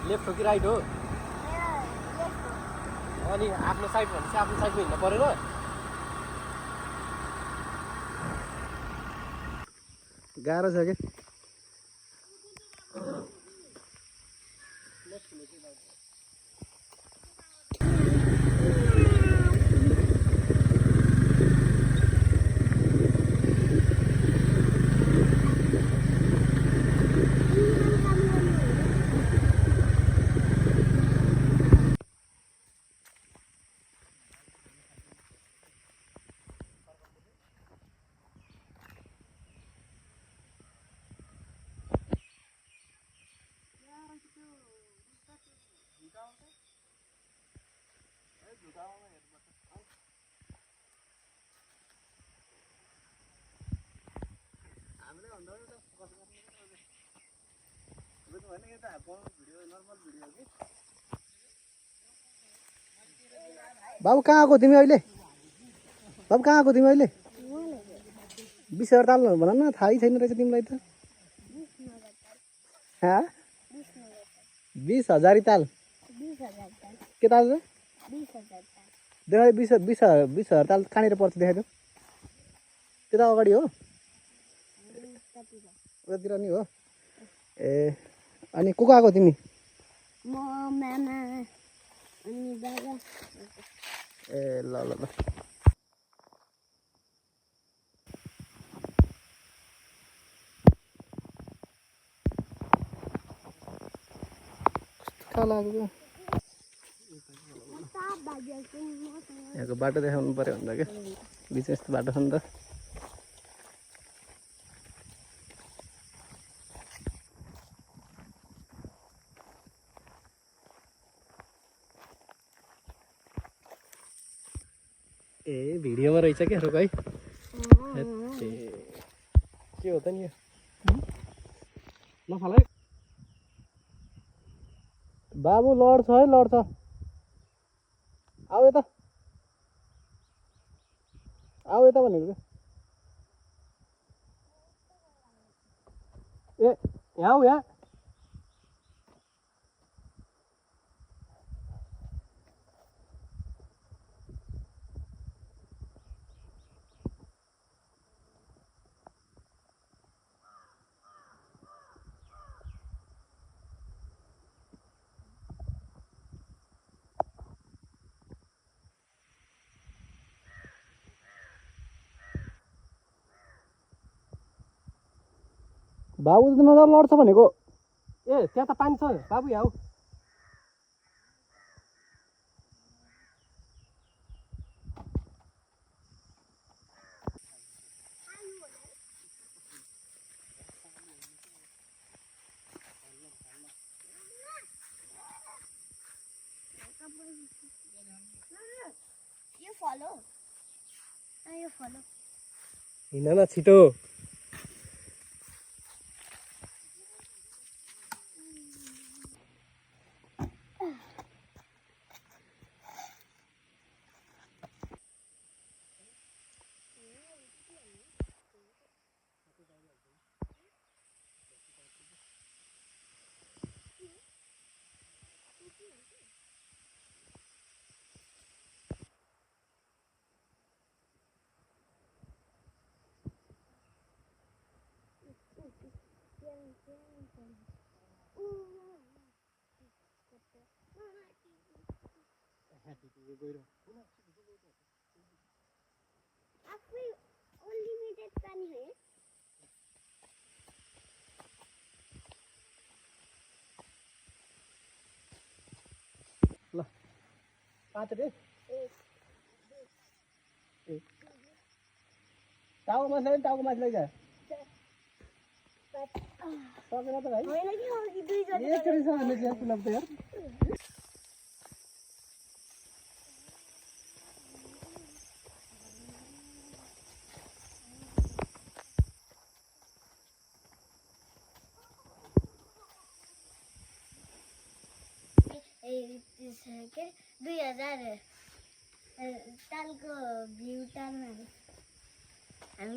Left हो कि right हो? अनि आफ्नो साइड भनेपछि आफ्नो साइडमा हिँड्नु परेन? गाह्रो छ कि बाबु कहाँ आएको तिमी अहिले? बाबु कहाँ आएको तिमी अहिले? 20,000 ताल भन न, थाहै छैन रहेछ तिमीलाई त। 20,000 ताल के ताल छ? 20,000 ताल कहाँनिर पर्छ देखाइदेऊ। त्यता अगाडि हो, उतातिर नि हो। ए अनि को आएको तिमी? म, मामा अनि बाबा। ए ल ल ल। कस्तो लाग्यो? यहाँको बाटो देखाउनु पर्यो भन्दा क्या, बिचमा यस्तो बाटो छ नि त। ए भिडियोमा रहेछ क्या रुक है। के हो त नि यो? नफाल है बाबु, लड्छ है लड्छ। आऊ यता, आऊ यता भनेको। ए यहाँ आऊ यहाँ। बाबु त नजर लड्छ भनेको। ए त्यहाँ त पानी छ बाबु, यहाँ आऊ। यो फलो, यो फलो। हिँड न छिटो। आफै अनलिमिटेड पानी है। ल पाँच रे। टाउको माछ लैजा, टाउको माछ लैजा। सकेन त भाइ। होइन कि अघि दुई जति एकचोटि सक्ने चाहिँ जस्तो लाग्छ यार। के 2000 तालको भ्यू टाल्न हामी